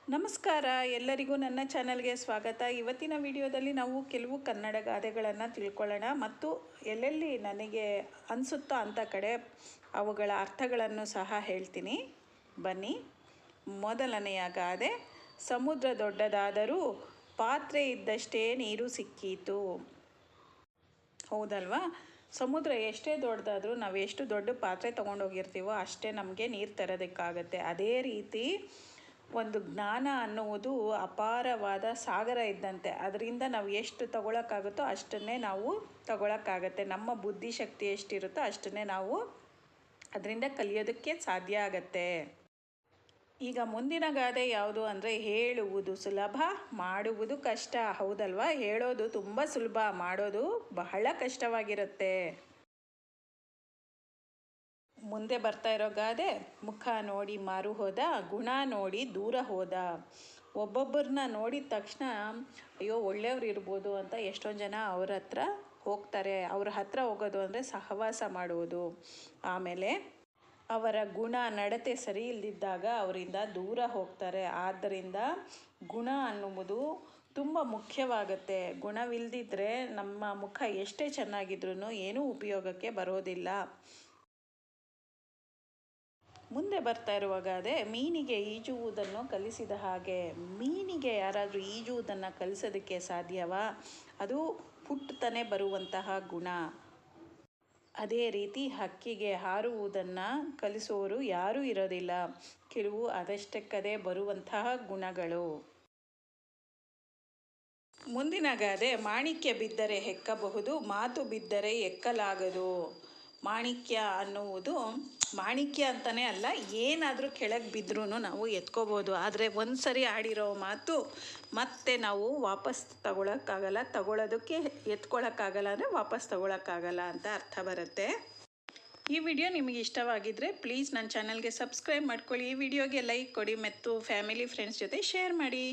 ನಮಸ್ಕಾರ, ಎಲ್ಲರಿಗೂ ನನ್ನ ಚಾನಲ್ಗೆ ಸ್ವಾಗತ. ಇವತ್ತಿನ ವಿಡಿಯೋದಲ್ಲಿ ನಾವು ಕೆಲವು ಕನ್ನಡ ಗಾದೆಗಳನ್ನು ತಿಳ್ಕೊಳ್ಳೋಣ ಮತ್ತು ಎಲ್ಲೆಲ್ಲಿ ನನಗೆ ಅನಿಸುತ್ತೋ ಅಂಥ ಕಡೆ ಅವುಗಳ ಅರ್ಥಗಳನ್ನು ಸಹ ಹೇಳ್ತೀನಿ. ಬನ್ನಿ. ಮೊದಲನೆಯ ಗಾದೆ, ಸಮುದ್ರ ದೊಡ್ಡದಾದರೂ ಪಾತ್ರೆ ಇದ್ದಷ್ಟೇ ನೀರು ಸಿಕ್ಕೀತು. ಹೌದಲ್ವಾ? ಸಮುದ್ರ ಎಷ್ಟೇ ದೊಡ್ಡದಾದರೂ ನಾವು ಎಷ್ಟು ದೊಡ್ಡ ಪಾತ್ರೆ ತೊಗೊಂಡೋಗಿರ್ತೀವೋ ಅಷ್ಟೇ ನಮಗೆ ನೀರು ತರೋದಕ್ಕಾಗತ್ತೆ. ಅದೇ ರೀತಿ ಒಂದು ಜ್ಞಾನ ಅನ್ನುವುದು ಅಪಾರವಾದ ಸಾಗರ ಇದ್ದಂತೆ. ಅದರಿಂದ ನಾವು ಎಷ್ಟು ತಗೊಳಕ್ಕಾಗುತ್ತೋ ಅಷ್ಟನ್ನೇ ನಾವು ತಗೊಳಕ್ಕಾಗತ್ತೆ. ನಮ್ಮ ಬುದ್ಧಿಶಕ್ತಿ ಎಷ್ಟಿರುತ್ತೋ ಅಷ್ಟನ್ನೇ ನಾವು ಅದರಿಂದ ಕಲಿಯೋದಕ್ಕೆ ಸಾಧ್ಯ ಆಗತ್ತೆ. ಈಗ ಮುಂದಿನ ಗಾದೆ ಯಾವುದು ಅಂದರೆ, ಹೇಳುವುದು ಸುಲಭ, ಮಾಡುವುದು ಕಷ್ಟ. ಹೌದಲ್ವಾ? ಹೇಳೋದು ತುಂಬ ಸುಲಭ, ಮಾಡೋದು ಬಹಳ ಕಷ್ಟವಾಗಿರುತ್ತೆ. ಮುಂದೆ ಬರ್ತಾ ಇರೋ ಗಾದೆ, ಮುಖ ನೋಡಿ ಮಾರು ಹೋದ, ಗುಣ ನೋಡಿ ದೂರ ಹೋದ. ಒಬ್ಬೊಬ್ಬರನ್ನ ನೋಡಿದ ತಕ್ಷಣ ಅಯ್ಯೋ ಒಳ್ಳೆಯವ್ರು ಇರ್ಬೋದು ಅಂತ ಎಷ್ಟೊಂದು ಜನ ಅವ್ರ ಹತ್ರ ಹೋಗ್ತಾರೆ. ಅವ್ರ ಹತ್ರ ಹೋಗೋದು ಅಂದರೆ ಸಹವಾಸ ಮಾಡುವುದು. ಆಮೇಲೆ ಅವರ ಗುಣ ನಡತೆ ಸರಿ ಇಲ್ಲದಿದ್ದಾಗ ಅವರಿಂದ ದೂರ ಹೋಗ್ತಾರೆ. ಆದ್ದರಿಂದ ಗುಣ ಅನ್ನುವುದು ತುಂಬ ಮುಖ್ಯವಾಗುತ್ತೆ. ಗುಣವಿಲ್ಲದಿದ್ದರೆ ನಮ್ಮ ಮುಖ ಎಷ್ಟೇ ಚೆನ್ನಾಗಿದ್ರೂ ಏನೂ ಉಪಯೋಗಕ್ಕೆ ಬರೋದಿಲ್ಲ. ಮುಂದೆ ಬರ್ತಾ ಇರುವ ಗಾದೆ, ಮೀನಿಗೆ ಈಜುವುದನ್ನು ಕಲಿಸಿದ ಹಾಗೆ. ಮೀನಿಗೆ ಯಾರಾದರೂ ಈಜುವುದನ್ನು ಕಲಿಸೋದಕ್ಕೆ ಸಾಧ್ಯವಾ? ಅದು ಹುಟ್ಟುತ್ತಾನೆ ಬರುವಂತಹ ಗುಣ. ಅದೇ ರೀತಿ ಹಕ್ಕಿಗೆ ಹಾರುವುದನ್ನು ಕಲಿಸುವವರು ಯಾರೂ ಇರೋದಿಲ್ಲ. ಕೆಲವು ಅದಷ್ಟಕ್ಕದೇ ಬರುವಂತಹ ಗುಣಗಳು. ಮುಂದಿನ ಗಾದೆ, ಮಾಣಿಕ್ಯ ಬಿದ್ದರೆ ಹೆಕ್ಕಬಹುದು, ಮಾತು ಬಿದ್ದರೆ ಎಕ್ಕಲಾಗದು. ಮಾಣಿಕ್ಯ ಅನ್ನುವುದು ಮಾಣಿಕ್ಯ ಅಂತಲೇ ಅಲ್ಲ, ಏನಾದರೂ ಕೆಳಗೆ ಬಿದ್ದರೂ ನಾವು ಎತ್ಕೋಬೋದು. ಆದರೆ ಒಂದು ಸರಿ ಆಡಿರೋ ಮಾತು ಮತ್ತೆ ನಾವು ವಾಪಸ್ ತಗೊಳಕ್ಕಾಗಲ್ಲ. ತಗೊಳ್ಳೋದಕ್ಕೆ ಎತ್ಕೊಳ್ಳೋಕ್ಕಾಗಲ್ಲ ಅಂದರೆ ವಾಪಸ್ ತಗೊಳಕ್ಕಾಗಲ್ಲ ಅಂತ ಅರ್ಥ ಬರುತ್ತೆ. ಈ ವಿಡಿಯೋ ನಿಮಗೆ ಇಷ್ಟವಾಗಿದ್ದರೆ ಪ್ಲೀಸ್ ನನ್ನ ಚಾನಲ್ಗೆ ಸಬ್ಸ್ಕ್ರೈಬ್ ಮಾಡ್ಕೊಳ್ಳಿ. ಈ ವಿಡಿಯೋಗೆ ಲೈಕ್ ಕೊಡಿ ಮತ್ತು ಫ್ಯಾಮಿಲಿ ಫ್ರೆಂಡ್ಸ್ ಜೊತೆ ಶೇರ್ ಮಾಡಿ.